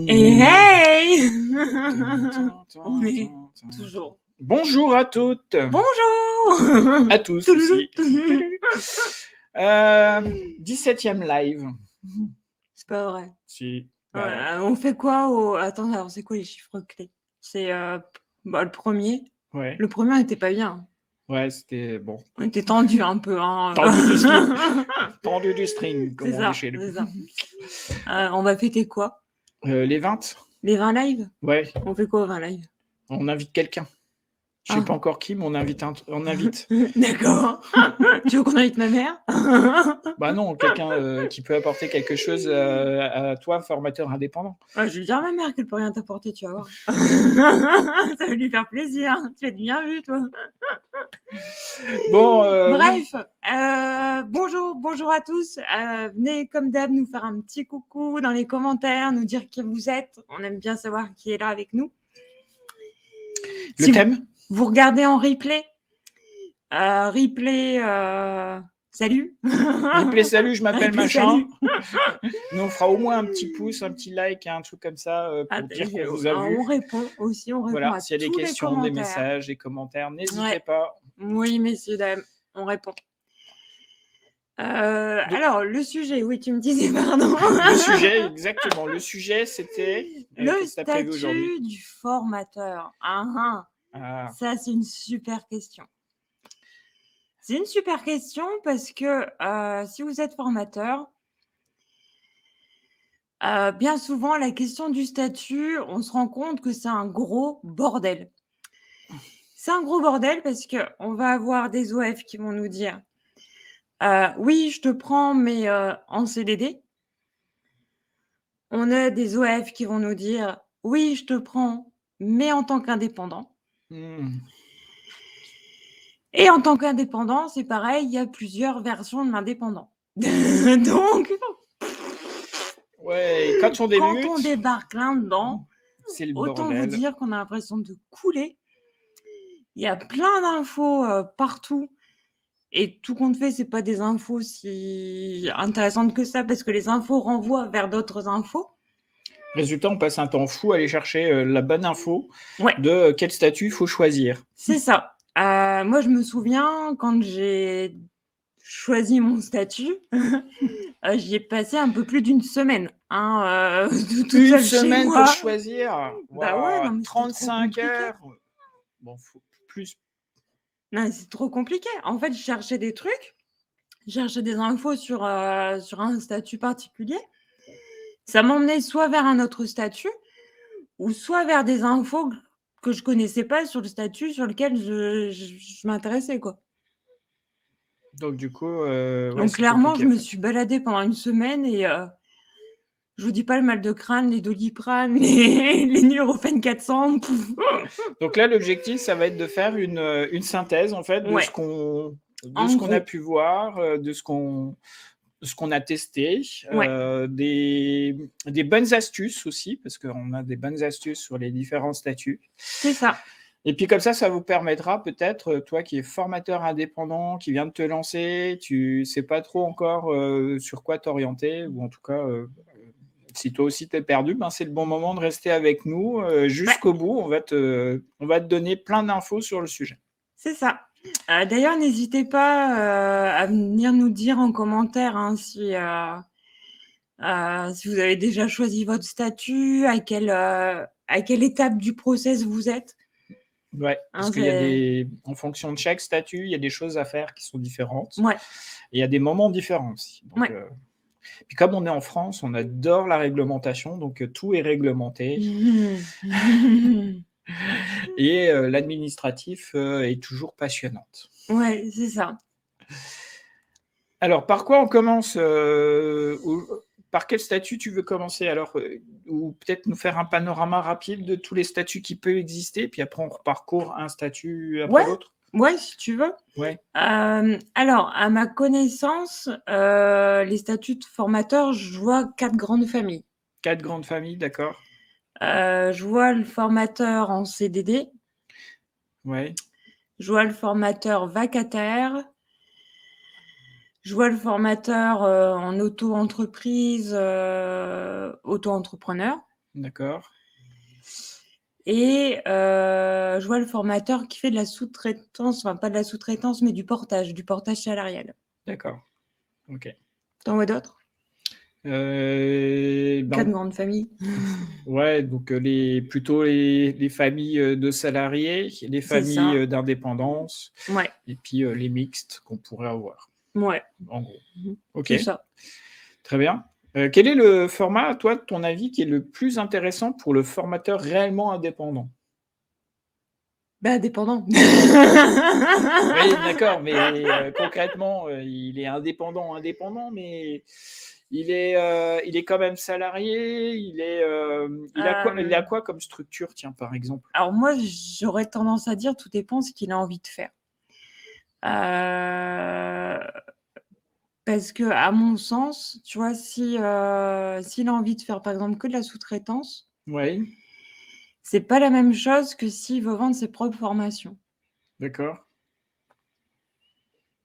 Et hey On est Toujours. toujours. Bonjour à toutes. Bonjour À tous aussi. 17e live. C'est pas vrai. Si. On fait quoi Attends, alors c'est quoi les chiffres clés? C'est le premier. Ouais. Le premier, on était pas bien. Ouais, c'était bon. On était tendu un peu. Tendu du string. Tendu du string, comme C'est on ça, dit chez nous. c'est ça. On va fêter quoi? Les 20. Les 20 lives? Ouais. On fait quoi aux 20 lives? On invite quelqu'un. Je sais pas encore qui, mais on invite. D'accord. Tu veux qu'on invite ma mère? Bah non, quelqu'un qui peut apporter quelque chose à toi, formateur indépendant. Je vais dire à ma mère qu'elle peut rien t'apporter, tu vas voir. Ça va lui faire plaisir. Tu vas être bien vu, toi. Bon. Bref, bonjour à tous. Venez comme d'hab nous faire un petit coucou dans les commentaires, nous dire qui vous êtes. On aime bien savoir qui est là avec nous. Le thème? Vous regardez en replay. Salut. Replay, salut, je m'appelle Replay, machin. salut. Nous, on fera au moins un petit pouce, un petit like, un truc comme ça pour dire qu'on vous a vu. On répond aussi, on répond Voilà, à s'il y a des tous les questions, commentaires. des messages, des commentaires, n'hésitez Ouais. pas. Oui, messieurs, dames, on répond. Alors, le sujet, oui, tu me disais, pardon. Le sujet, exactement. Le sujet, c'était le statut du formateur. Ça, c'est une super question. C'est une super question parce que si vous êtes formateur, bien souvent, la question du statut, on se rend compte que c'est un gros bordel. C'est un gros bordel parce qu'on va avoir des OF qui vont nous dire oui, je te prends, mais en CDD. On a des OF qui vont nous dire oui, je te prends, mais en tant qu'indépendant. Et en tant qu'indépendant, c'est pareil, il y a plusieurs versions de l'indépendant. Donc, ouais, quand on débarque là-dedans, c'est le autant bordel. vous dire qu'on a l'impression de couler. Il y a plein d'infos partout. Et tout compte fait, c'est pas des infos si intéressantes que ça, parce que les infos renvoient vers d'autres infos. Résultat, on passe un temps fou à aller chercher la bonne info de quel statut il faut choisir. C'est ça. Moi, je me souviens, quand j'ai choisi mon statut, j'y ai passé un peu plus d'une semaine. Toute Une seule semaine chez moi. pour choisir. Bah ouais, non, mais 35 heures. Bon, faut plus. Non, c'est trop compliqué. En fait, je cherchais des trucs, je cherchais des infos sur un statut particulier. Ça m'emmenait soit vers un autre statut, ou soit vers des infos que je connaissais pas sur le statut sur lequel je m'intéressais, quoi. Donc, du coup, donc, clairement, je me suis baladée pendant une semaine et je vous dis pas le mal de crâne, les Doliprane, les Nurofen 400. Donc là, l'objectif, ça va être de faire une synthèse, en fait, de ce qu'on a pu voir, de ce qu'on a testé, des bonnes astuces aussi, parce qu'on a des bonnes astuces sur les différents statuts. C'est ça. Et puis comme ça vous permettra peut-être, toi qui es formateur indépendant, qui viens de te lancer, tu sais pas trop encore sur quoi t'orienter, ou en tout cas, si toi aussi t'es perdu, c'est le bon moment de rester avec nous jusqu'au bout. On va te donner plein d'infos sur le sujet. C'est ça. D'ailleurs, n'hésitez pas à venir nous dire en commentaire si vous avez déjà choisi votre statut, à quelle étape du process vous êtes. Ouais, parce qu'il y a en fonction de chaque statut, il y a des choses à faire qui sont différentes. Ouais. Et il y a des moments différents aussi. Donc, puis comme on est en France, on adore la réglementation, donc tout est réglementé. Et l'administratif est toujours passionnante. Ouais, c'est ça. Alors, par quoi on commence par quel statut tu veux commencer alors ou peut-être nous faire un panorama rapide de tous les statuts qui peuvent exister, puis après on reparcourt un statut après l'autre? Ouais, si tu veux. Ouais. Alors, à ma connaissance, les statuts de formateurs, je vois 4 grandes familles. 4 grandes familles, d'accord. Je vois le formateur en CDD. Ouais. Je vois le formateur vacataire. Je vois le formateur en auto-entreprise, auto-entrepreneur. D'accord. Et je vois le formateur qui fait de la sous-traitance, enfin pas de la sous-traitance, mais du portage salarial. D'accord. OK. Tu en vois d'autres? Cas Ben, de grande famille. ouais, donc plutôt les familles de salariés, les C'est familles ça. d'indépendance Ouais, et puis les mixtes qu'on pourrait avoir, ouais. en gros. Mmh. OK, C'est ça. très bien. Quel est le format, toi, de ton avis, qui est le plus intéressant pour le formateur réellement indépendant? Bah, dépendant. Oui, d'accord, mais concrètement, il est indépendant, mais il est quand même salarié, il a Hem, quoi comme structure, tiens, par exemple? alors moi, j'aurais tendance à dire tout dépend ce qu'il a envie de faire. Heu, Parce que à mon sens, tu vois, si, s'il a envie de faire, par exemple, que de la sous-traitance, Oui, c'est pas la même chose que s'il veut vendre ses propres formations. d'accord,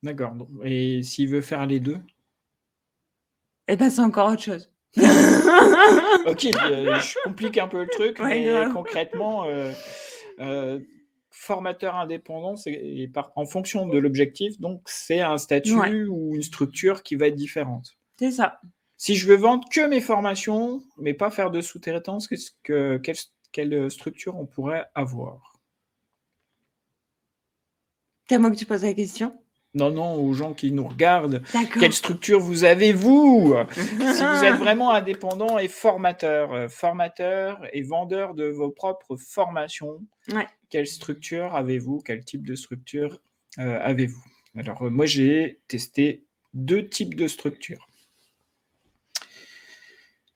d'accord, donc et s'il veut faire les 2. Et ben, c'est encore autre chose. OK, je complique un peu le truc, Ouais, mais grave. concrètement, heu, formateur indépendant, c'est et en fonction de l'objectif, donc c'est un Ouais, statut ou une structure qui va être différente. c'est ça. Si je veux vendre que mes formations, mais pas faire de sous-traitance, quelle structure on pourrait avoir? C'est à moi que tu poses la question? Non, non, aux gens qui nous regardent, quelle D'accord. structure vous avez vous? Si vous êtes vraiment indépendant et formateur et vendeur de vos propres formations, Ouais. quelle structure avez-vous? Quel type de structure, avez-vous? Alors, moi j'ai testé 2 types de structures.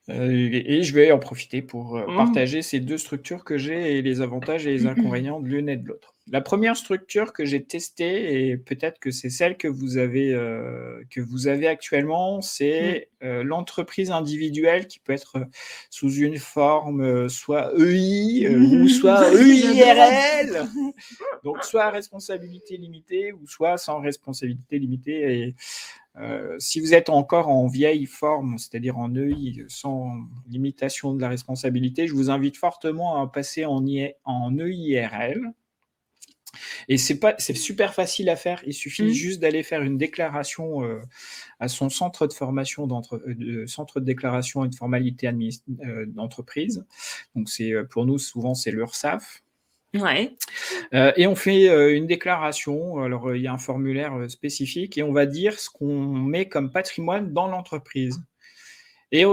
Et je vais en profiter pour, Mmh. partager ces 2 structures que j'ai et les avantages et les inconvénients de l'une et de l'autre. La première structure que j'ai testée et peut-être que c'est celle que vous avez actuellement, Mmh. c'est, l'entreprise individuelle qui peut être, sous une forme, soit EI, ou soit J'adore. EIRL. Donc soit à responsabilité limitée ou soit sans responsabilité limitée et si vous êtes encore en vieille forme, c'est-à-dire en EI, sans limitation de la responsabilité, je vous invite fortement à passer en EIRL et c'est super facile à faire. Il suffit Mmh. juste d'aller faire une déclaration, à son centre de formation centre de déclaration et de formalité d'entreprise. Donc c'est, pour nous, souvent, c'est l'URSSAF. Ouais. Et on fait, une déclaration. Alors, il y a un formulaire, spécifique et on va dire ce qu'on met comme patrimoine dans l'entreprise. Et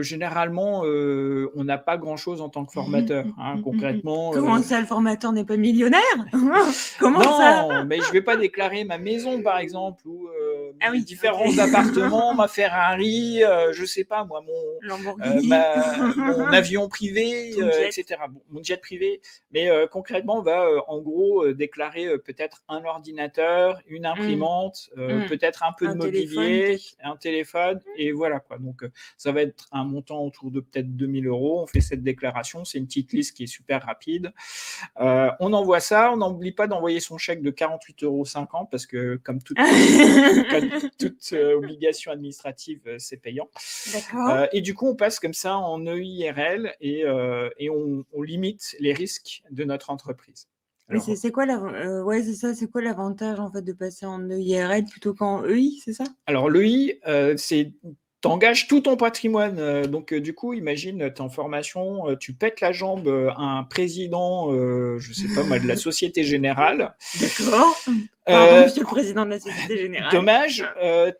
généralement, on n'a pas grand-chose en tant que formateur, hein, concrètement, Comment ça, le formateur n'est pas millionnaire? Comment ça? non, mais je vais pas déclarer ma maison, par exemple, ou Ah mes oui, OK. différents appartements, ma Ferrari, je sais pas moi, Lamborghini, mon avion privé, ton et jet. cetera. Bon, mon jet privé, mais concrètement, on va, en gros, déclarer, peut-être un ordinateur, une Mmh. imprimante, Mmh. peut-être un peu de Un téléphone mobilier, peut-être? un téléphone et voilà quoi. Donc ça va être un montant autour de peut-être 2 000 €. On fait cette déclaration, c'est une petite liste qui est super rapide. On envoie ça, on n'oublie pas d'envoyer son chèque de 48,50 € parce que comme toute obligation administrative, c'est payant. D'accord. Et du coup, on passe comme ça en EIRL et on limite les risques de notre entreprise. Mais c'est quoi ouais, c'est ça, c'est quoi l'avantage, en fait, de passer en EIRL plutôt qu'en EI, c'est ça? Alors l'EI, c'est tu engages tout ton patrimoine, donc du coup, imagine, tu es en formation, tu pètes la jambe, à un président, je sais pas moi, de la Société Générale. D'accord. Pardon, Heu, monsieur le président de la Société Générale. Dommage,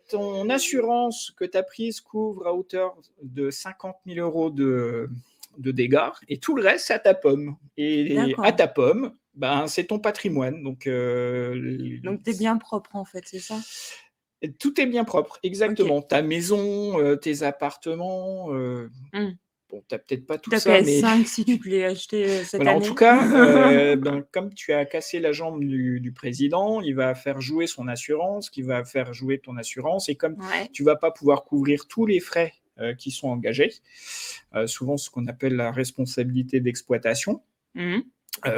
ton assurance que tu as prise couvre à hauteur de 50 000 € de dégâts et tout le reste, c'est à ta pomme et à D'accord. ta pomme, ben, c'est ton patrimoine donc Donc tu es bien propre, en fait, c'est ça? tout est bien propre, OK. exactement. Ta maison, tes appartements, Mmh. bon, tu as peut-être pas tout Ta ça, mais PS5 si tu l'as acheté, cette voilà, en tout année. cas, ben, comme tu as cassé la jambe du président, il va faire jouer son assurance, qui va faire jouer ton assurance et comme Ouais. tu vas pas pouvoir couvrir tous les frais, qui sont engagés, souvent ce qu'on appelle la responsabilité d'exploitation. Mmh mh.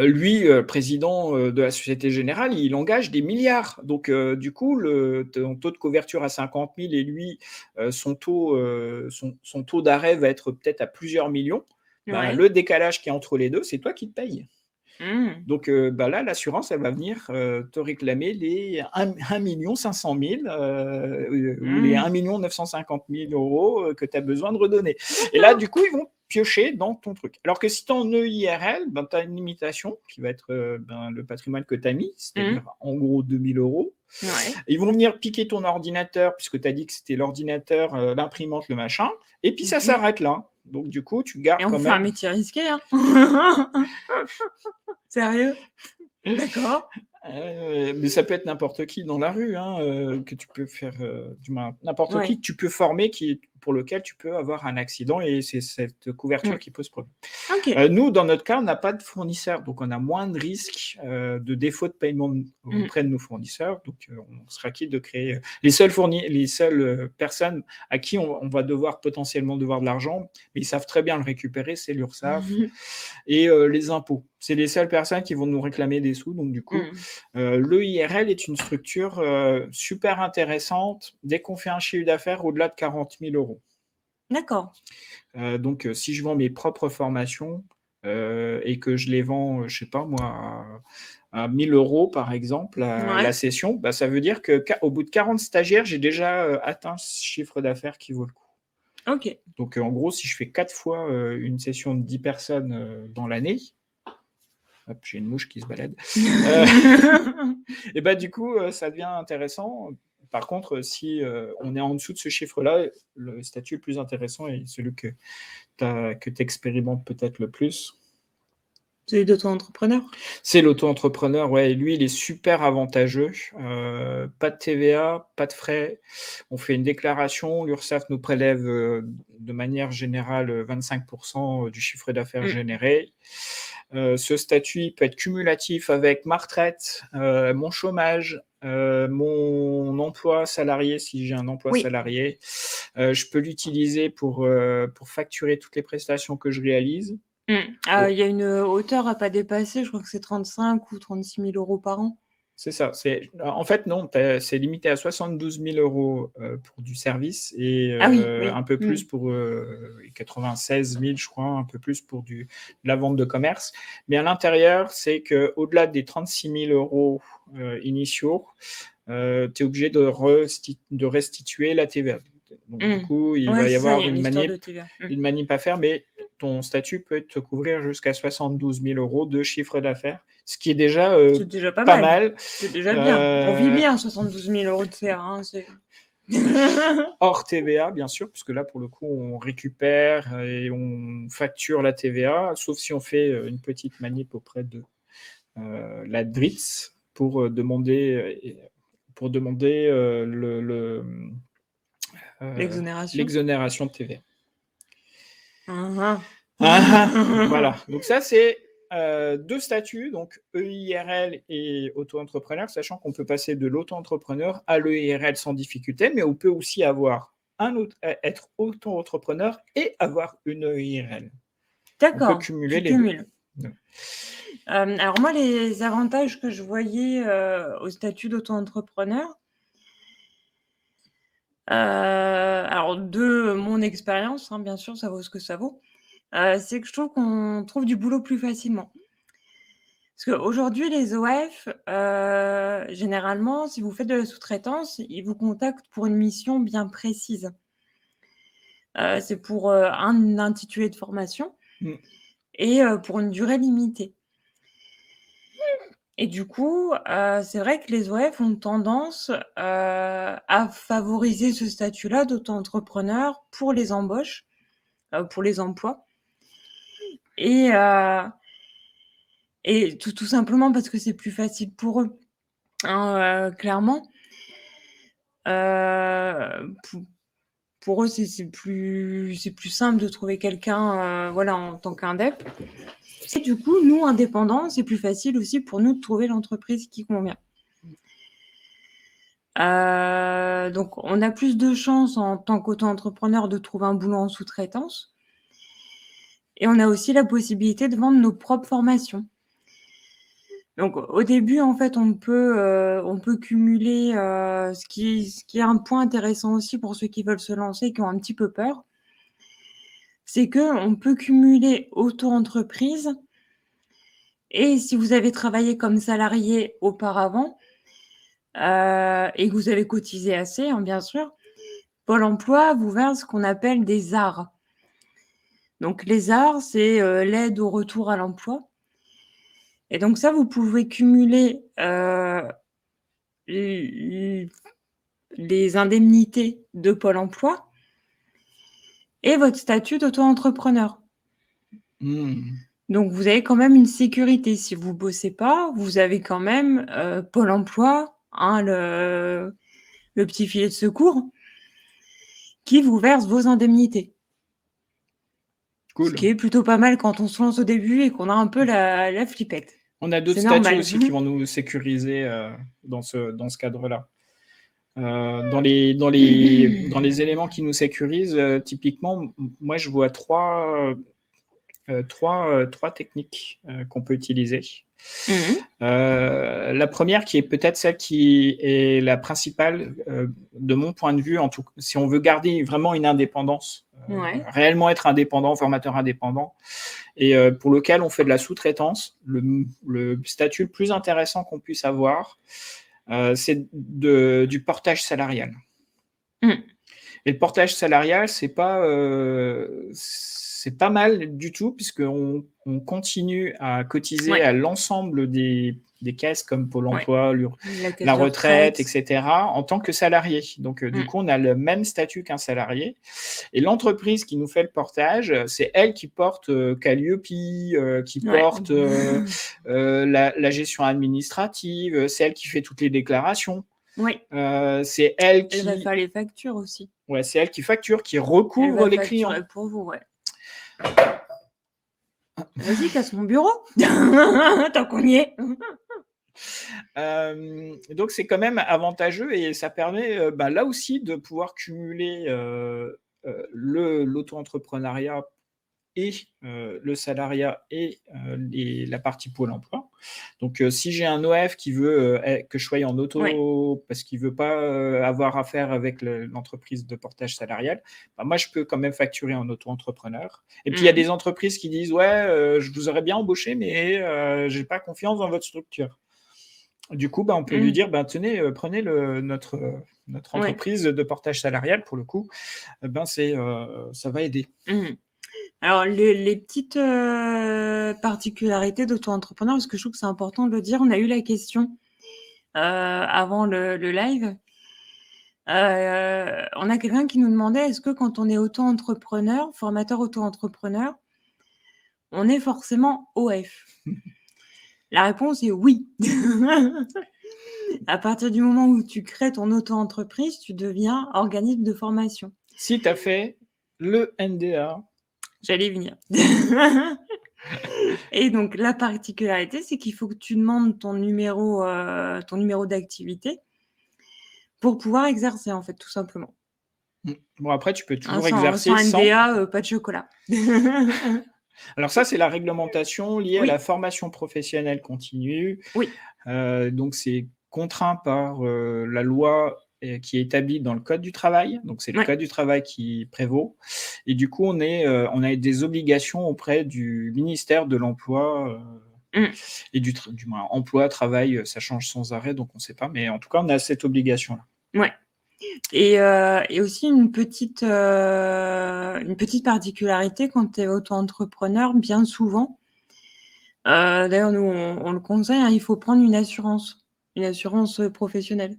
Lui, président, de la Société Générale, il engage des milliards. Donc, du coup, ton taux de couverture à 50 000 et lui, son taux d'arrêt va être peut-être à plusieurs millions. Ben, Ouais. le décalage qui est entre les deux, c'est toi qui te payes. Mmh. Donc, bah, là, l'assurance, elle va venir, te réclamer les 1 500 000 ou les Mmh. 1 950 000 € que tu as besoin de redonner. Et là, D'accord. du coup, ils vont piocher dans ton truc. Alors que si tu es en EIRL, ben, tu as une limitation qui va être ben, le patrimoine que tu as mis, Mmh. c'est-à-dire en gros 2 000 €. Ouais. Ils vont venir piquer ton ordinateur, puisque tu as dit que c'était l'ordinateur, l'imprimante, le machin, et puis ça Mmh. s'arrête là. Donc, du coup, tu Et gardes on quand fait un même. métier risqué, hein. Sérieux? D'accord. Mais ça peut être n'importe qui dans la rue, hein, que tu peux faire, du moins n'importe qui Ouais. que tu peux former pour lequel tu peux avoir un accident et c'est cette couverture Mmh. qui pose problème. OK. Nous, dans notre cas, on n'a pas de fournisseur, donc on a moins de risques, de défaut de paiement Mmh. auprès de nos fournisseurs, donc on sera quitte de créer, les seules, personnes à qui on va potentiellement devoir de l'argent, mais ils savent très bien le récupérer, c'est l'URSSAF et les impôts. C'est les seules personnes qui vont nous réclamer des sous, donc du coup, Mmh. l'EIRL est une structure, super intéressante dès qu'on fait un chiffre d'affaires au-delà de 40 000 €. D'accord. Donc si je vends mes propres formations, et que je les vends, je sais pas moi, à 1 000 € par exemple, la Ouais. session, bah, ça veut dire qu'au bout de 40 stagiaires, j'ai déjà, atteint ce chiffre d'affaires qui vaut le coup. OK. Donc en gros, si je fais 4 fois, une session de 10 personnes, dans l'année, hop, j'ai une mouche qui se balade, heu et bah, du coup, ça devient intéressant. Par contre, si, on est en dessous de ce chiffre-là, le statut le plus intéressant est celui que tu expérimentes peut-être le plus. Celui d'auto-entrepreneur? C'est l'auto-entrepreneur, ouais, et lui, il est super avantageux. Pas de TVA, pas de frais. On fait une déclaration, l'URSSAF nous prélève, de manière générale, 25 du chiffre d'affaires Mmh. généré. Ce statut, il peut être cumulatif avec ma retraite, mon chômage, mon emploi salarié, si j'ai un emploi Oui. salarié. Je peux l'utiliser pour facturer toutes les prestations que je réalise. Mmh. Au Il y a une, hauteur à pas dépasser, je crois que c'est 35 ou 36 000 € par an. C'est ça, en fait non, c'est limité à 72 000 € pour du service et Ah oui, un oui. peu Mmh. plus pour, 96 000 je crois, un peu plus pour de la vente de commerce. Mais à l'intérieur, c'est qu'au-delà des 36 000 € initiaux, tu es obligé de restituer la TVA. Donc du Mmh. coup, il Ouais, va y c'est ça, il y avoir a une histoire de TVA. Mmh. une manip à faire, mais ton statut peut te couvrir jusqu'à 72 000 € de chiffre d'affaires, ce qui est déjà, C'est déjà pas pas mal. mal. C'est déjà bien. On vit Heu, bien 72 000 € de CA, hein, c'est Hors TVA, bien sûr, puisque là, pour le coup, on récupère et on facture la TVA, sauf si on fait, une petite manip auprès de, la DRITS pour demander, heu, l'exonération. l'exonération de TVA. Hein, hein. Ah ah! Voilà, donc ça, c'est, 2 statuts, donc EIRL et auto-entrepreneur, sachant qu'on peut passer de l'auto-entrepreneur à l'EIRL sans difficulté, mais on peut aussi avoir être auto-entrepreneur et avoir une EIRL. On peut D'accord, cumuler tu les 2. cumules. Alors moi, les avantages que je voyais, au statut d'auto-entrepreneur, alors de mon expérience, hein, bien sûr, ça vaut ce que ça vaut, c'est que je trouve qu'on trouve du boulot plus facilement. Parce qu'aujourd'hui, les OF, généralement, si vous faites de la sous-traitance, ils vous contactent pour une mission bien précise. C'est pour, un intitulé de formation Mmh. et pour une durée limitée. Et du coup, c'est vrai que les OF ont tendance, à favoriser ce statut-là d'auto-entrepreneur pour les embauches, pour les emplois et heu et tout simplement parce que c'est plus facile pour eux, hein, clairement. Pou Pour eux, c'est plus simple de trouver quelqu'un, voilà, en tant qu'indep et du coup, nous, indépendants, c'est plus facile aussi pour nous de trouver l'entreprise qui convient. Donc on a plus de chances en tant qu'auto-entrepreneur de trouver un boulot en sous-traitance et on a aussi la possibilité de vendre nos propres formations. Donc au début, en fait, on peut cumuler, ce qui est un point intéressant aussi pour ceux qui veulent se lancer et qui ont un petit peu peur. c'est qu'on peut cumuler auto-entreprise et si vous avez travaillé comme salarié auparavant, et que vous avez cotisé assez, hein, bien sûr, Pôle emploi vous verse ce qu'on appelle des ARS. Donc les ARS, c'est, l'aide au retour à l'emploi et donc ça, vous pouvez cumuler, l les indemnités de Pôle emploi et votre statut d'auto-entrepreneur. Mmh. Donc vous avez quand même une sécurité. Si vous bossez pas, vous avez quand même, Pôle emploi, hein, le petit filet de secours qui vous verse vos indemnités. Ce Cool. qui est plutôt pas mal quand on se lance au début et qu'on a un peu la flippette. On a d'autres C'est statuts normal. aussi qui vont nous sécuriser, dans ce cadre-là. Dans les éléments qui nous sécurisent, typiquement, moi je vois trois techniques qu'on peut utiliser. Mmh. La première qui est peut-être celle qui est la principale, de mon point de vue, en tout si on veut garder vraiment une indépendance, Ouais. réellement être indépendant, formateur indépendant et pour lequel on fait de la sous-traitance. Le statut le plus intéressant qu'on puisse avoir, c'est du portage salarial. Mmh. Et le portage salarial, c'est pas mal du tout puisqu'on continue à cotiser Ouais. à l'ensemble des caisses comme Pôle Ouais. emploi, La caisse la de retraite, retraite. etc. en tant que salarié. Donc du coup, on a le même statut qu'un salarié. Et l'entreprise qui nous fait le portage, c'est elle qui porte Calliope, qui Ouais. porte la gestion administrative, c'est elle qui fait toutes les déclarations. Oui. C'est elle Elle va qui faire les factures aussi. Ouais, c'est elle qui facture, qui Elle recouvre va les clients. facturer pour vous, ouais. Vas-y, casse mon bureau. Tant qu'on y est. Donc c'est quand même avantageux et ça permet, là aussi de pouvoir cumuler, l'auto-entrepreneuriat et le salariat et la partie Pôle emploi. Donc si j'ai un OF qui veut, que je sois en auto Ouais. parce qu'il veut pas, avoir affaire avec l'entreprise de portage salarial, moi je peux quand même facturer en auto-entrepreneur. Et puis il y a des entreprises qui disent: «Ouais, je vous aurais bien embauché mais j'ai pas confiance dans votre structure». Du coup, on peut lui dire: «Tenez, prenez notre Ouais. entreprise de portage salarial pour le coup, ça va aider». Alors les petites, particularités d'auto-entrepreneur, parce que je trouve que c'est important de le dire, on a eu la question, avant le live. On a quelqu'un qui nous demandait: «Est-ce que quand on est auto-entrepreneur, formateur auto-entrepreneur, on est forcément OF?» La réponse est oui. À partir du moment où tu crées ton auto-entreprise, tu deviens organisme de formation. Si tu as fait le NDA. J'allais y venir. Et donc la particularité, c'est qu'il faut que tu demandes ton numéro d'activité pour pouvoir exercer, en fait, tout simplement. Bon après tu peux Hein, toujours sans exercer sans. NDA, pas de chocolat. Alors ça, c'est la réglementation liée à la Oui, formation professionnelle continue. oui. Donc c'est contraint par, la loi, qui est établie dans le code du travail. Donc c'est le Ouais. code du travail qui prévaut et du coup on a des obligations auprès du ministère de l'emploi, Mmh. et du moins emploi, travail, ça change sans arrêt donc on ne sait pas, mais en tout cas on a cette obligation-là. Ouais. Et aussi une petite particularité quand tu es auto-entrepreneur, bien souvent, d'ailleurs nous on le conseille, hein, il faut prendre une assurance, professionnelle.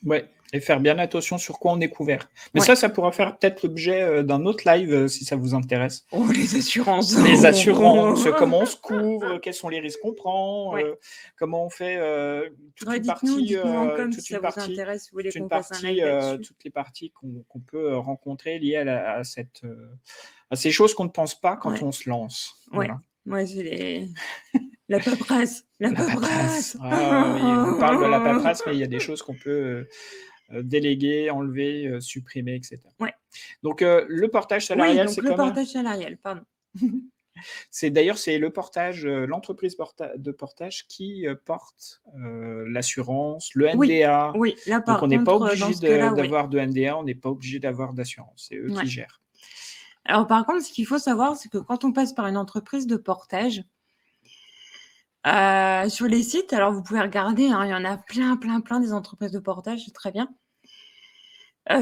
Ouais, et faire bien attention sur quoi on est couvert. Mais Ouais. ça pourra faire peut-être l'objet, d'un autre live, si ça vous intéresse. Oh les assurances! Les assurances, comment on se couvre, quels sont les risques qu'on prend, Ouais. comment on fait, toute Ouais, une partie, dites-nous en com si ça vous intéresse, si vous voulez qu'on fasse un live là-dessus. toutes les parties qu'on peut, rencontrer liées à ces choses qu'on ne pense pas quand Ouais, on se lance. ouais, Voilà. ouais, c'est la paperasse, la La paperasse. paperasse! Ah oui, on parle de la paperasse, mais il y a des choses qu'on peut, déléguer, enlever, supprimer et cetera. Ouais. Donc le portage Oui, salarial, donc c'est le quand même. portage salarial, pardon. C'est le portage, l'entreprise de portage qui, porte, l'assurance, le Oui, NDA. oui, là Donc par on n'est pas contre, dans obligé ce cas-là, oui. d'avoir de NDA, on n'est pas obligé d'avoir d'assurance, c'est eux Ouais. qui gèrent. Alors par contre, ce qu'il faut savoir, c'est que quand on passe par une entreprise de portage, sur les sites, alors vous pouvez regarder, hein, il y en a plein des entreprises de portage, c'est très bien.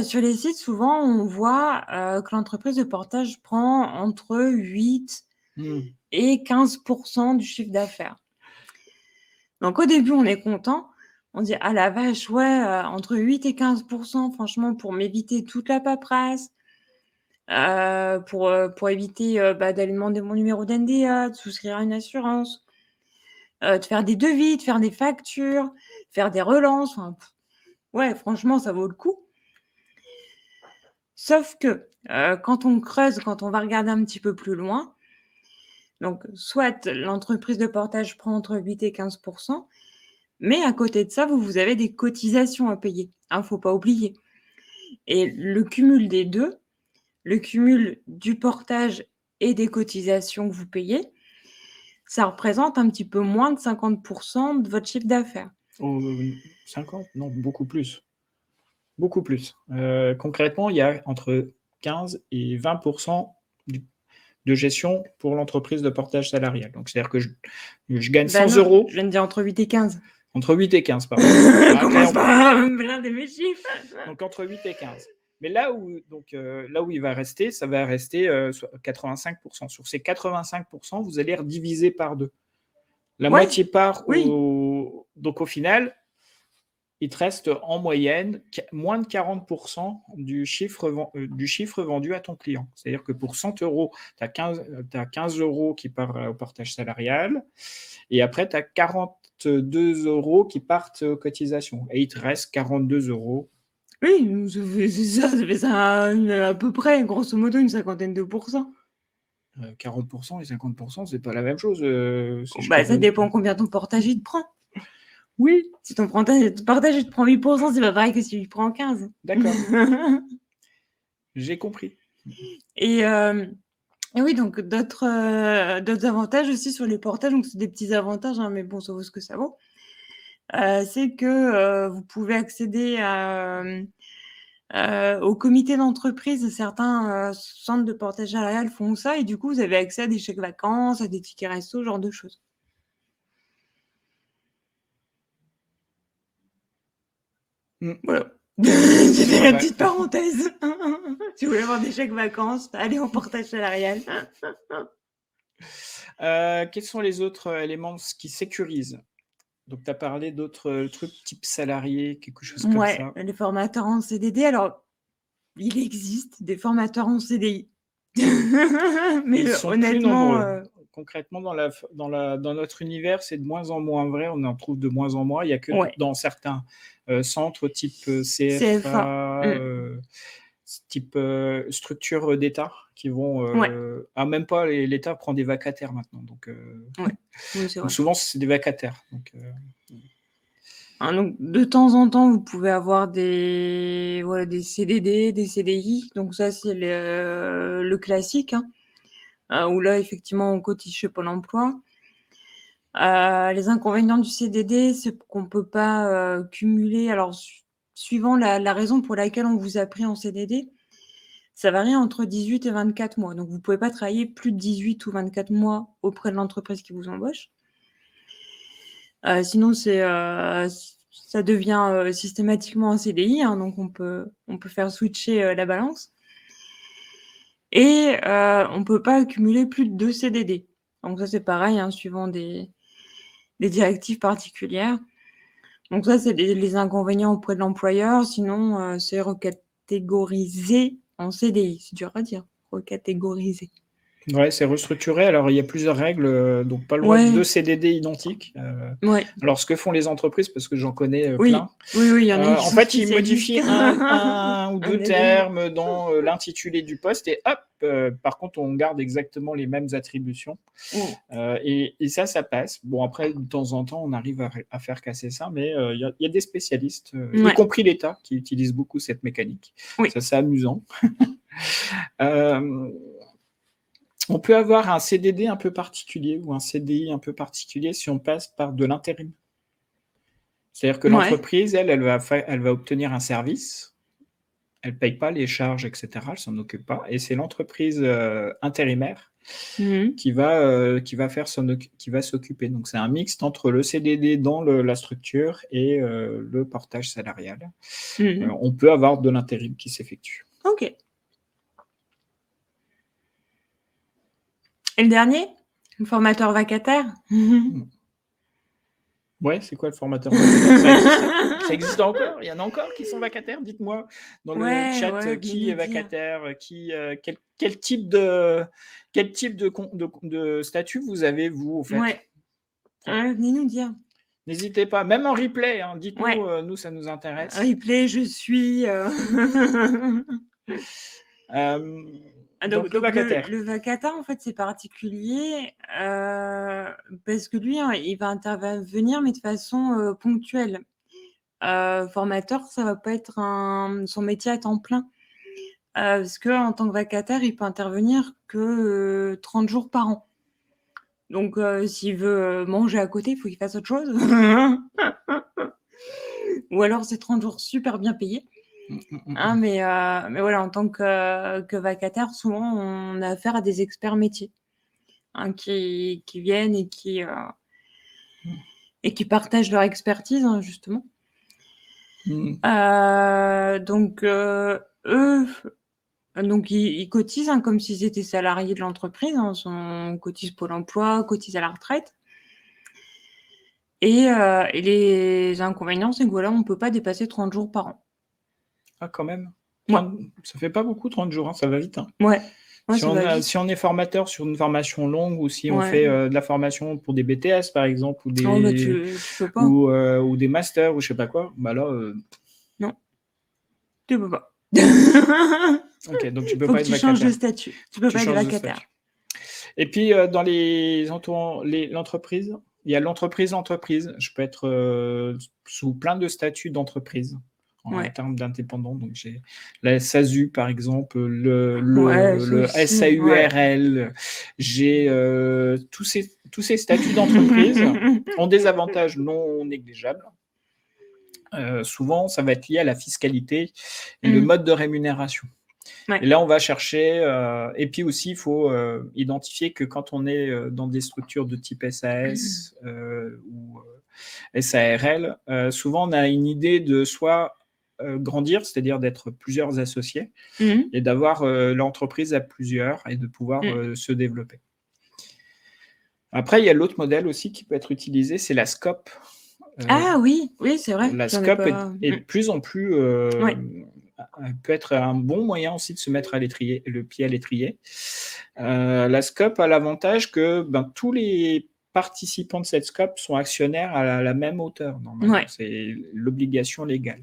Sur les sites, souvent, on voit, que l'entreprise de portage prend entre 8 Mmh. et 15 du chiffre d'affaires. Donc au début, on est content. On dit: «Ah la vache, ouais, entre 8 et 15 franchement, pour m'éviter toute la paperasse, pour éviter, d'aller demander mon numéro d'NDA, de souscrire à une assurance, de faire des devis, de faire des factures, faire des relances, enfin, ouais, franchement, ça vaut le coup». Sauf que, quand on creuse, quand on va regarder un petit peu plus loin, donc soit l'entreprise de portage prend entre 8 et 15, mais à côté de ça, vous avez des cotisations à payer, hein, faut pas oublier, et le cumul des 2, le cumul du portage et des cotisations que vous payez, ça représente un petit peu moins de 50 de votre chiffre d'affaires. Oh, 50? Non, beaucoup plus. Beaucoup plus. Concrètement, il y a entre 15 et 20 du de gestion pour l'entreprise de portage salarial. Donc c'est-à-dire que je gagne Bah 100 non, euros je viens de dire entre 8 et 15. entre 8 et 15, pardon. Commence pas à me blinder mes chiffres. Donc entre 8 et 15. Mais là où, là où il va rester, ça va rester 85 Sur ces 85 vous allez rediviser par 2. La Ouais, moitié part oui. donc au final, il te reste en moyenne moins de 40 du chiffre vendu à ton client. C'est-à-dire que pour 100 euros, tu as 15 euros qui partent au portage salarial et après, tu as 42 euros qui partent aux cotisations. Et il te reste 42 euros. Oui, ça fait ça, à peu près, grosso modo, une cinquantaine de pourcents. 40 et 50 c'est pas la même chose. Si je Bah, ça corrige. dépend combien ton portage, il te prend. Oui, Si ton portage, il te prend 8 c'est pas pareil que si il prend 15. d'accord, j'ai compris. Et oui, donc d'autres avantages aussi sur les portages, donc c'est des petits avantages, hein, mais bon, ça vaut ce que ça vaut. C'est que, vous pouvez accéder au comité d'entreprise. Certains, centres de portage salarial font ça et du coup, vous avez accès à des chèques vacances, à des tickets resto, ce genre de choses. Mmh. Voilà. C'était Pas la mal. petite parenthèse. Si vous voulez avoir des chèques vacances, allez en portage salarial. Quels sont les autres éléments qui sécurisent? Donc tu as parlé d'autres, trucs type salarié, quelque chose comme Ouais, ça. les formateurs en CDD, alors il existe des formateurs en CDI. Mais ils Mais sont plus honnêtement, nombreux. Concrètement, dans notre univers, c'est de moins en moins vrai, on en trouve de moins en moins. Il y a que ouais, dans certains, centres type, CFA. CFA, Mmh. type, structure, d'État qui vont, Ouais, même pas, l'État prend des vacataires maintenant, ouais. Oui, c'est donc vrai. souvent c'est des vacataires, Hein, donc de temps en temps, vous pouvez avoir des CDD, des CDI, donc ça, c'est le classique, hein, où là, effectivement, on cotise chez Pôle emploi. Les inconvénients du CDD, c'est qu'on peut pas, cumuler, alors suivant la raison pour laquelle on vous a pris en CDD, ça varie entre 18 et 24 mois. Donc vous pouvez pas travailler plus de 18 ou 24 mois auprès de l'entreprise qui vous embauche. Sinon ça devient, systématiquement un CDI, hein, donc on peut faire switcher, la balance, et on peut pas accumuler plus de 2 CDD. Donc ça, c'est pareil, hein, suivant des directives particulières. Donc ça, c'est les inconvénients auprès de l'employeur. Sinon, c'est recatégorisé en CDI. C'est dur à dire, recatégorisé. Ouais, c'est restructuré. Alors, il y a plusieurs règles, donc pas le droit de Ouais, 2 CDD identiques. ouais, Alors, ce que font les entreprises, parce que j'en connais plein, oui, oui, oui, il y en a qui en sont fait, ils spécialistes. modifient un ou deux Un élément. termes dans l'intitulé du poste et hop, par contre, on garde exactement les mêmes attributions. Mmh. Et ça passe. Bon, après, de temps en temps, on arrive à faire casser ça, mais il y a des spécialistes, y Ouais, compris l'État, qui utilisent beaucoup cette mécanique. oui. Ça, c'est amusant. Euh, on peut avoir un CDD un peu particulier ou un CDI un peu particulier si on passe par de l'intérim. C'est-à-dire que Ouais, l'entreprise, elle va obtenir un service Elle ne paye pas les charges, etc. Elle ne s'en occupe pas. Et c'est l'entreprise intérimaire Mmh. qui va s'occuper. Donc, c'est un mixte entre le CDD dans la structure et le portage salarial. Mmh. On peut avoir de l'intérim qui s'effectue. OK. Et le dernier? Le formateur vacataire? Ouais, c'est quoi le formateur vacataire? Ça existe encore? Il y en a encore qui sont vacataires? Dites-moi dans le Ouais, chat, ouais, venez qui nous est dire. vacataire, quel type de statut vous avez, vous, au fait? Ouais, ouais, venez nous dire. N'hésitez pas, même en replay, hein, Ouais, dites-nous, nous, ça nous intéresse. replay, je suis, Hem, Ah donc donc le donc le vacataire. le vacataire, en fait, c'est particulier, parce que lui, hein, il va intervenir, mais de façon, ponctuelle. Formateur, ça va pas être son métier à temps plein, parce qu'en tant que vacataire, il peut intervenir que, 30 jours par an. Donc s'il veut, manger à côté, il faut qu'il fasse autre chose. Ou alors c'est 30 jours super bien payés, hein, mais voilà, en tant que vacataire, souvent, on a affaire à des experts métiers, hein, qui viennent et qui partagent leur expertise, hein, justement. Mmh. Donc eux, donc ils cotisent, hein, comme s'ils étaient salariés de l'entreprise, hein. On cotise Pôle emploi, cotise à la retraite et les inconvénients, c'est que voilà, on peut pas dépasser 30 jours par an. Ah, quand même, Ouais, 30, ça fait pas beaucoup 30 jours, hein, ça va vite, hein. ouais, ouais, Si ça on va a vite. si on est formateur sur une formation longue ou si on Ouais. fait, de la formation pour des BTS, par exemple, Oh bah, tu peux pas. ou des masters ou je sais pas quoi, bah là, Non, tu peux pas. OK, donc tu peux Faut pas que être tu changes de vacataire. statut. Tu Faut que peux tu pas être changes de vacataire. statut. Et puis, dans l'entreprise, il y a l'entreprise. Je peux être, sous plein de statuts d'entreprise en Ouais. termes d'indépendant. Donc j'ai la SASU, par exemple, Ouais, ça le aussi, ouais. SAURL. J'ai, tous ces statuts d'entreprise ont des avantages non négligeables. Souvent, ça va être lié à la fiscalité et le Mmh. mode de rémunération. Ouais. Et là, on va chercher, et puis aussi, il faut identifier que quand on est dans des structures de type SAS ou SARL, souvent on a une idée de soit grandir, c'est-à-dire d'être plusieurs associés Mmh mh. et d'avoir l'entreprise à plusieurs et de pouvoir Mmh. se développer. Après, il y a l'autre modèle aussi qui peut être utilisé, c'est la SCOP. Euh, Ah oui, oui, c'est vrai, la j'en ai SCOP pas est de plus en plus ouais. peut être un bon moyen aussi de se mettre le pied à l'étrier. La SCOP a l'avantage que tous les participants de cette SCOP sont actionnaires à la même hauteur, normalement. Ouais. C'est l'obligation légale.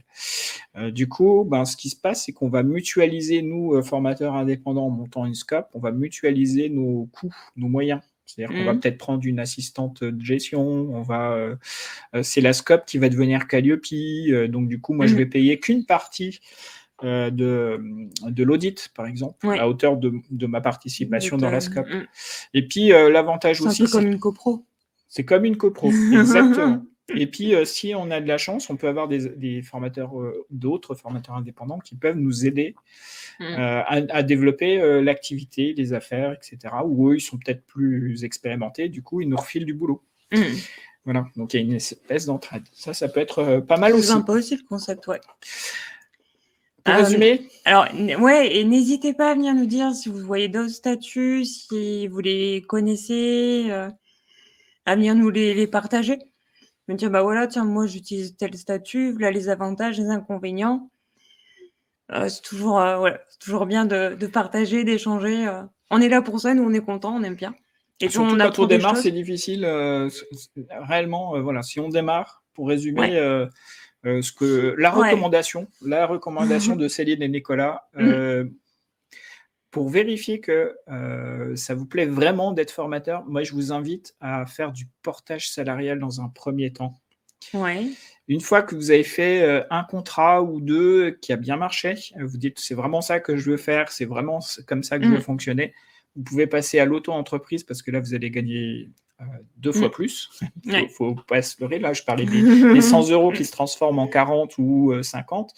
Du coup, ce qui se passe, c'est qu'on va mutualiser, nous, formateurs indépendants, en montant une SCOP, on va mutualiser nos coûts, nos moyens. C'est-à-dire qu'on va Mmh. peut-être prendre une assistante de gestion, c'est la SCOP qui va devenir Calliope, donc du coup, moi, je Mmh. vais payer qu'une partie de l'audit, par exemple, Ouais. à hauteur de ma De participation dans la ta SCOP. mmh. Et puis, l'avantage C'est un aussi, peu c'est comme que une copro. c'est comme une copro, exactement. Et puis, si on a de la chance, on peut avoir des formateurs, d'autres formateurs indépendants qui peuvent nous aider Mmh. à développer l'activité, les affaires, etc. Ou eux, ils sont peut-être plus expérimentés, du coup, ils nous refilent du boulot. Mmh. Voilà, donc il y a une espèce d'entraide. Ça peut être pas mal C'est aussi. sympa aussi le concept, ouais. Pour résumer, Alors ouais et n'hésitez pas à venir nous dire si vous voyez d'autres statuts, si vous les connaissez, à venir nous les partager. Me dire: «Bah, voilà, tiens, moi j'utilise tel statut, voilà les avantages, les inconvénients». C'est toujours, voilà, c'est toujours bien de partager, d'échanger, on est là pour ça, nous on est contents, on aime bien et puis surtout on quand on apprend des démarre, c'est choses. difficile. Réellement, voilà, si on démarre, pour résumer, Ouais. Ouais. la recommandation de Céline et Nicolas, Mmh. pour vérifier que ça vous plaît vraiment d'être formateur, moi je vous invite à faire du portage salarial dans un premier temps. Ouais. Une fois que vous avez fait un contrat ou deux qui a bien marché, vous dites c'est vraiment ça que je veux faire, c'est vraiment comme ça que je veux Mmh. fonctionner. Vous pouvez passer à l'auto-entreprise parce que là vous allez gagner 2 fois plus. Ouais. Faut pas se leurrer. Là, je parlais des 100 € qui se transforment en 40 ou 50.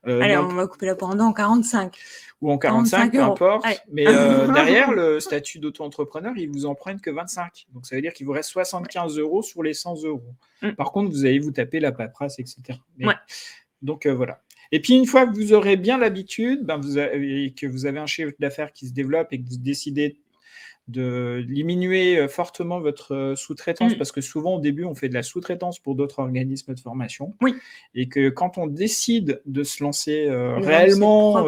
Allez, Mais on va couper la poire en deux en 45. ou en 45, 45 peu €. importe. Allez. Mais derrière, le statut d'auto-entrepreneur, ils vous en prennent que 25. Donc, ça veut dire qu'il vous reste 75 € sur les 100 €. Par contre, vous allez vous taper la paperasse, etc. Mais, donc, voilà. Et puis, une fois que vous aurez bien l'habitude, et que vous avez un chiffre d'affaires qui se développe et que vous décidez de diminuer fortement votre sous-traitance, parce que souvent au début on fait de la sous-traitance pour d'autres organismes de formation, et que quand on décide de se lancer réellement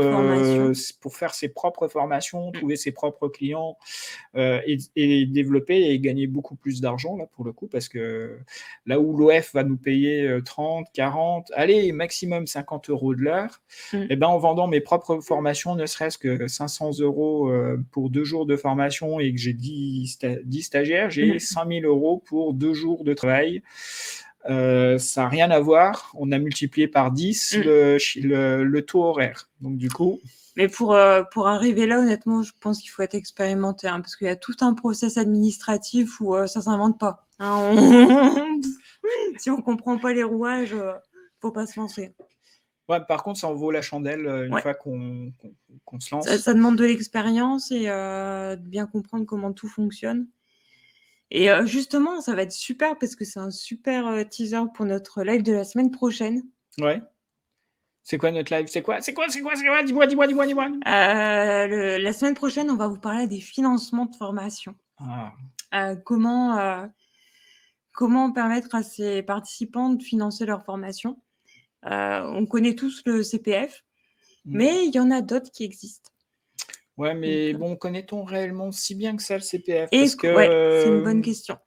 pour faire ses propres formations, trouver ses propres clients et développer et gagner beaucoup plus d'argent là pour le coup, parce que là où l'OF va nous payer 30, 40, allez maximum 50 € de l'heure, et ben en vendant mes propres formations, ne serait-ce que 500 € pour 2 jours de formation et que j'ai 10 stagiaires, j'ai 5 000 € pour 2 jours de travail. Ça n'a rien à voir. On a multiplié par 10 le taux horaire. Donc, du coup... Mais pour arriver là, honnêtement, je pense qu'il faut être expérimenté, parce qu'il y a tout un process administratif où ça ne s'invente pas. Si on ne comprend pas les rouages, il ne faut pas se lancer. Ouais, par contre, ça en vaut la chandelle une fois qu'on se lance. Ça demande de l'expérience et de bien comprendre comment tout fonctionne. Et justement, ça va être super parce que c'est un super teaser pour notre live de la semaine prochaine. Ouais. C'est quoi notre live? C'est quoi? Dis-moi. La semaine prochaine, on va vous parler des financements de formation. Comment permettre à ces participants de financer leur formation. On connaît tous le CPF, mais il y en a d'autres qui existent. Ouais, mais bon, connaît-on réellement si bien que ça le CPF? Parce que c'est une bonne question.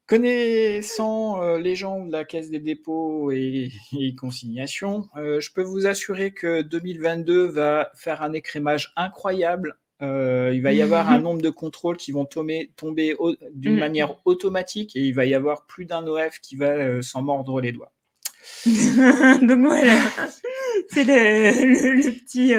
Connaissant les gens de la Caisse des dépôts et consignations, je peux vous assurer que 2022 va faire un écrémage incroyable. Il va y avoir un nombre de contrôles qui vont tomber d'une manière automatique et il va y avoir plus d'un OF qui va s'en mordre les doigts. Donc voilà, c'est le petit...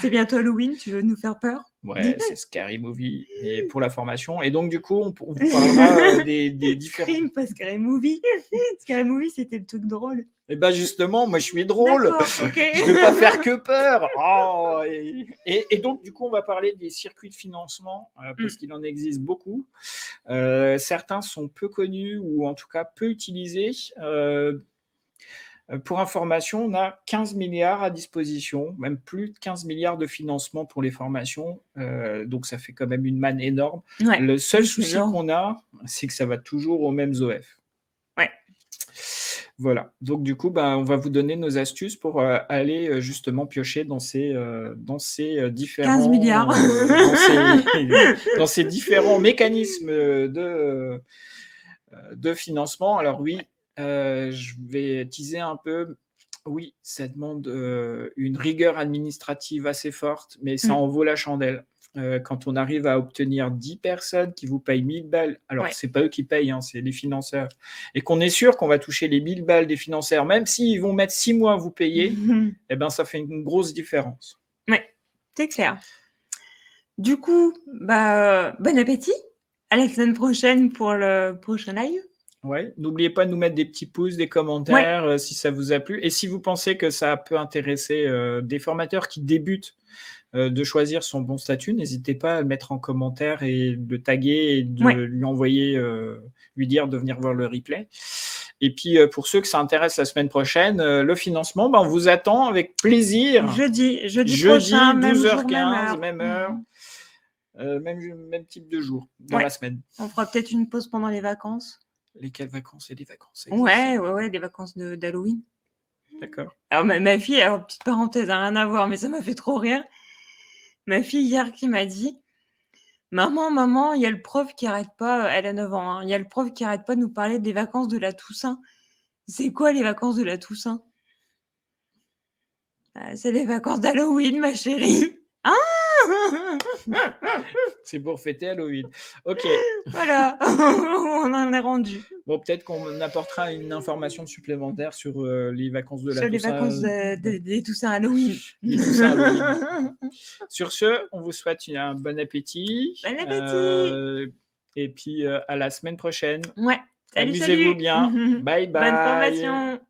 c'est bientôt Halloween, tu veux nous faire peur? Ouais, c'est Scary Movie et pour la formation. Et donc, du coup, on vous parlera des différents... Scream, pas Scary Movie. Scary Movie, c'était le truc drôle. Et ben justement, moi, je suis drôle. D'accord, ok. Je ne veux pas faire que peur. Et donc, du coup, on va parler des circuits de financement parce qu'il en existe beaucoup. Certains sont peu connus ou en tout cas peu utilisés. Pour information, on a 15 milliards à disposition, même plus de 15 milliards de financement pour les formations. Donc, ça fait quand même une manne énorme. Ouais, le seul souci qu'on a, c'est que ça va toujours aux mêmes OF. Ouais. Voilà. Donc, du coup, on va vous donner nos astuces pour aller justement piocher dans ces différents... 15 milliards. dans ces différents mécanismes de financement. Alors oui, je vais teaser un peu. Oui, ça demande une rigueur administrative assez forte, mais ça en vaut la chandelle. Quand on arrive à obtenir 10 personnes qui vous payent 1000 balles, alors c'est pas eux qui payent, c'est les financeurs, et qu'on est sûr qu'on va toucher les 1000 balles des financeurs, même s'ils vont mettre 6 mois à vous payer, eh ben, ça fait une grosse différence. Oui, c'est clair. Du coup, bon appétit. À la semaine prochaine pour le prochain live. Ouais, n'oubliez pas de nous mettre des petits pouces, des commentaires si ça vous a plu. Et si vous pensez que ça peut intéresser des formateurs qui débutent de choisir son bon statut, n'hésitez pas à le mettre en commentaire et de taguer et de lui envoyer, lui dire de venir voir le replay. Et puis, pour ceux que ça intéresse la semaine prochaine, le financement, on vous attend avec plaisir. Jeudi prochain, 12h15, même heure. Même type de jour dans la semaine. On fera peut-être une pause pendant les vacances. Lesquelles vacances? Et des vacances? Ouais, des vacances d'Halloween. D'accord. Alors, ma fille, alors, petite parenthèse, rien à voir, mais ça m'a fait trop rire. Ma fille, hier, qui m'a dit « Maman, il y a le prof qui arrête pas, elle a 9 ans, il y a le prof qui arrête pas de nous parler des vacances de la Toussaint. C'est quoi les vacances de la Toussaint ?» C'est les vacances d'Halloween, ma chérie. Ah. C'est pour fêter Halloween. Ok. Voilà, on en est rendu. Bon, peut-être qu'on apportera une information supplémentaire sur les vacances de la Toussaint. Sur les vacances des Toussaint Halloween. Les Toussaint Halloween. Sur ce, on vous souhaite un bon appétit. Bon appétit. et puis, à la semaine prochaine. Ouais. Salut, Amusez-vous salut. bien. Bye Bonne bye. formation.